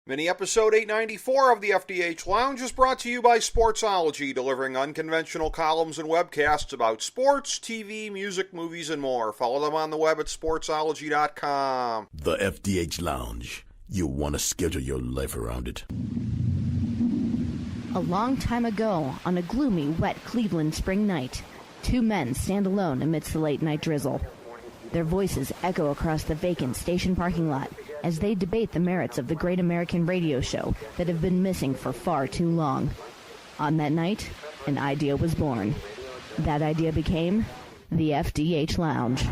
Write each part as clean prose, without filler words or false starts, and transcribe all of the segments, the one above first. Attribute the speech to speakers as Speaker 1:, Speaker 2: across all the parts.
Speaker 1: Mini episode 894 of the FDH Lounge is brought to you by Sportsology, delivering unconventional columns and webcasts about sports, TV, music, movies, and more. Follow them on the web at sportsology.com.
Speaker 2: The FDH Lounge. You want to schedule your life around it.
Speaker 3: A long time ago, on a gloomy, wet Cleveland spring night, two men stand alone amidst the late-night drizzle. Their voices echo across the vacant station parking lot as they debate the merits of the great American radio show that have been missing for far too long. On that night, an idea was born. That idea became the FDH Lounge.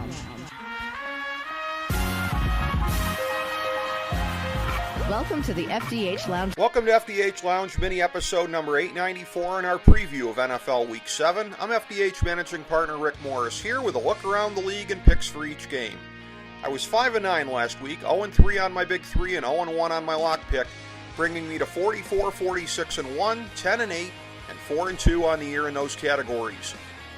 Speaker 3: Welcome to the FDH Lounge.
Speaker 1: Welcome to FDH Lounge mini episode number 894 and our preview of NFL Week 7. I'm FDH Managing Partner Rick Morris here with a look around the league and picks for each game. I was 5-9 last week, 0-3 on my Big 3 and 0-1 on my lock pick, bringing me to 44, 46-1, 10-8, and 4-2 on the year in those categories.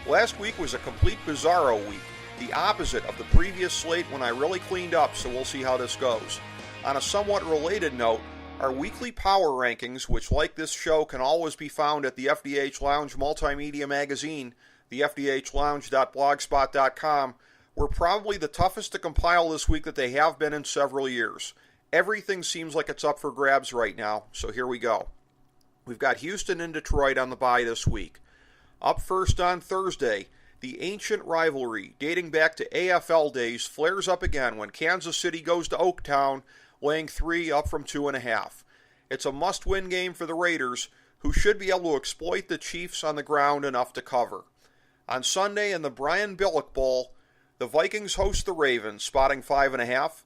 Speaker 1: Last week was a complete bizarro week, the opposite of the previous slate when I really cleaned up, so we'll see how this goes. On a somewhat related note, our weekly power rankings, which like this show can always be found at the FDH Lounge multimedia magazine, the fdhlounge.blogspot.com, were probably the toughest to compile this week that they have been in several years. Everything seems like it's up for grabs right now, so here we go. We've got Houston and Detroit on the bye this week. Up first on Thursday, the ancient rivalry dating back to AFL days flares up again when Kansas City goes to Oaktown, laying 3 up from 2.5. It's a must-win game for the Raiders, who should be able to exploit the Chiefs on the ground enough to cover. On Sunday in the Brian Billick Bowl, the Vikings host the Ravens, spotting 5.5.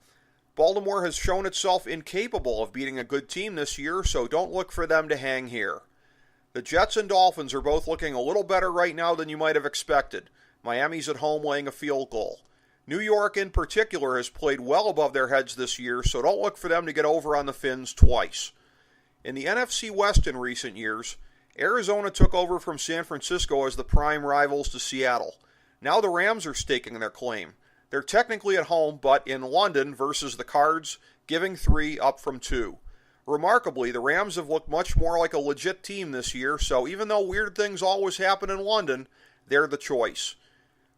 Speaker 1: Baltimore has shown itself incapable of beating a good team this year, so don't look for them to hang here. The Jets and Dolphins are both looking a little better right now than you might have expected. Miami's at home laying a field goal. New York in particular has played well above their heads this year, so don't look for them to get over on the Finns twice. In the NFC West in recent years, Arizona took over from San Francisco as the prime rivals to Seattle. Now the Rams are staking their claim. They're technically at home, but in London versus the Cards, giving 3 up from 2. Remarkably, the Rams have looked much more like a legit team this year, so even though weird things always happen in London, they're the choice.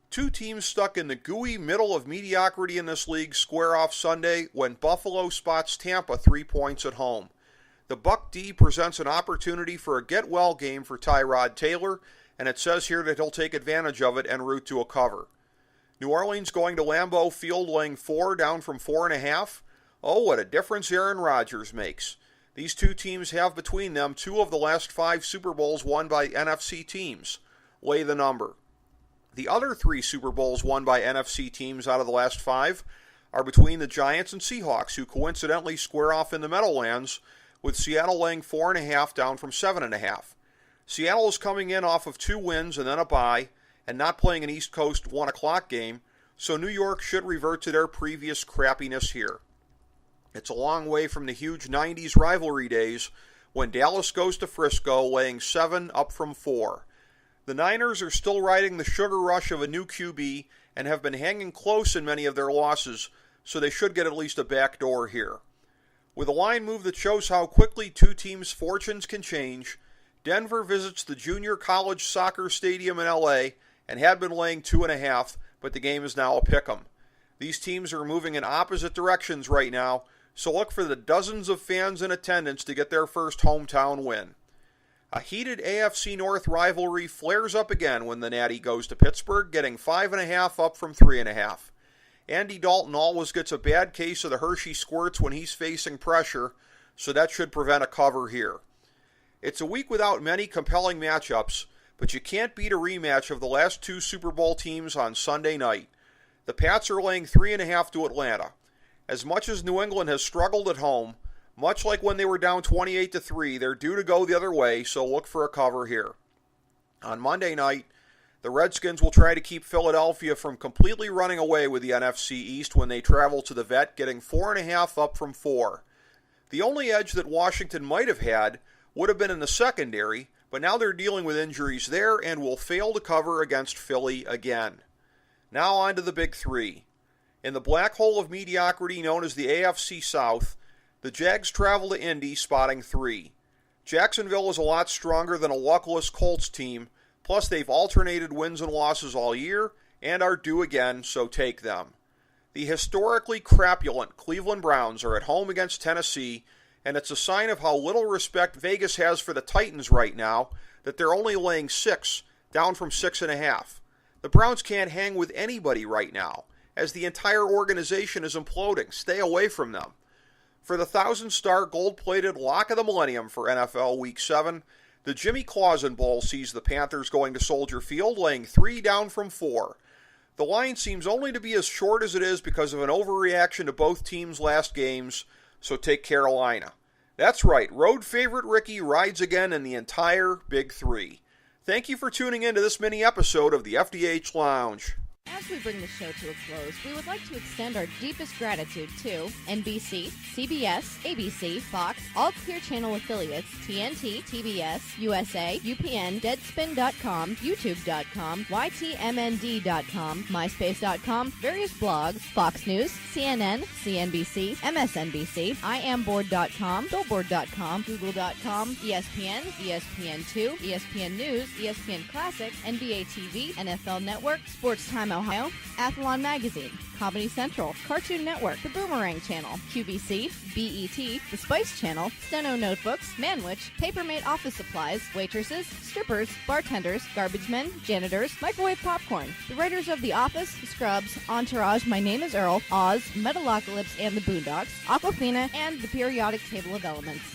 Speaker 1: Two teams stuck in the gooey middle of mediocrity in this league square off Sunday when Buffalo spots Tampa 3 points at home. The Buck D presents an opportunity for a get-well game for Tyrod Taylor, and it says here that he'll take advantage of it and root to a cover. New Orleans going to Lambeau Field laying 4 down from 4.5. Oh, what a difference Aaron Rodgers makes. These two teams have between them 2 of the last 5 Super Bowls won by NFC teams. Lay the number. The other 3 Super Bowls won by NFC teams out of the last 5 are between the Giants and Seahawks, who coincidentally square off in the Meadowlands, with Seattle laying 4.5 down from 7.5. Seattle is coming in off of 2 wins and then a bye, and not playing an East Coast 1 o'clock game, so New York should revert to their previous crappiness here. It's a long way from the huge 90s rivalry days when Dallas goes to Frisco, laying 7 up from 4. The Niners are still riding the sugar rush of a new QB and have been hanging close in many of their losses, so they should get at least a backdoor here. With a line move that shows how quickly two teams' fortunes can change, Denver visits the Junior College Soccer Stadium in LA and had been laying 2.5, but the game is now a pick'em. These teams are moving in opposite directions right now, so look for the dozens of fans in attendance to get their first hometown win. A heated AFC North rivalry flares up again when the Natty goes to Pittsburgh, getting 5.5 up from 3.5. Andy Dalton always gets a bad case of the Hershey squirts when he's facing pressure, so that should prevent a cover here. It's a week without many compelling matchups, but you can't beat a rematch of the last 2 Super Bowl teams on Sunday night. The Pats are laying 3.5 to Atlanta. As much as New England has struggled at home, much like when they were down 28-3, they're due to go the other way, so look for a cover here. On Monday night, the Redskins will try to keep Philadelphia from completely running away with the NFC East when they travel to the Vet, getting 4.5 up from 4. The only edge that Washington might have had would have been in the secondary, but now they're dealing with injuries there and will fail to cover against Philly again. Now on to the Big 3. In the black hole of mediocrity known as the AFC South, The Jags travel to Indy, spotting 3. Jacksonville is a lot stronger than a luckless Colts team, plus they've alternated wins and losses all year and are due again, so take them. The historically crapulent Cleveland Browns are at home against Tennessee, and it's a sign of how little respect Vegas has for the Titans right now that they're only laying 6, down from 6.5. The Browns can't hang with anybody right now, as the entire organization is imploding. Stay away from them. For the 1,000-star gold-plated lock of the millennium for NFL Week 7, the Jimmy Clausen Bowl sees the Panthers going to Soldier Field, laying 3 down from 4. The line seems only to be as short as it is because of an overreaction to both teams' last games, so take Carolina. That's right, road favorite Ricky rides again in the entire Big 3. Thank you for tuning in to this mini episode of the FDH Lounge.
Speaker 3: As we bring the show to a close, we would like to extend our deepest gratitude to NBC, CBS, ABC, Fox, all Clear Channel affiliates, TNT, TBS, USA, UPN, Deadspin.com, YouTube.com, YTMND.com, MySpace.com, various blogs, Fox News, CNN, CNBC, MSNBC, IamBoard.com, Billboard.com, Google.com, ESPN, ESPN2, ESPN News, ESPN Classic, NBA TV, NFL Network, Sports Time Ohio, Athlon Magazine, Comedy Central, Cartoon Network, The Boomerang Channel, QVC, BET, The Spice Channel, Steno Notebooks, Manwich, Papermate Office Supplies, waitresses, strippers, bartenders, garbage men, janitors, microwave popcorn, the writers of The Office, Scrubs, Entourage, My Name is Earl, Oz, Metalocalypse and the Boondocks, Aquafina, and the Periodic Table of Elements.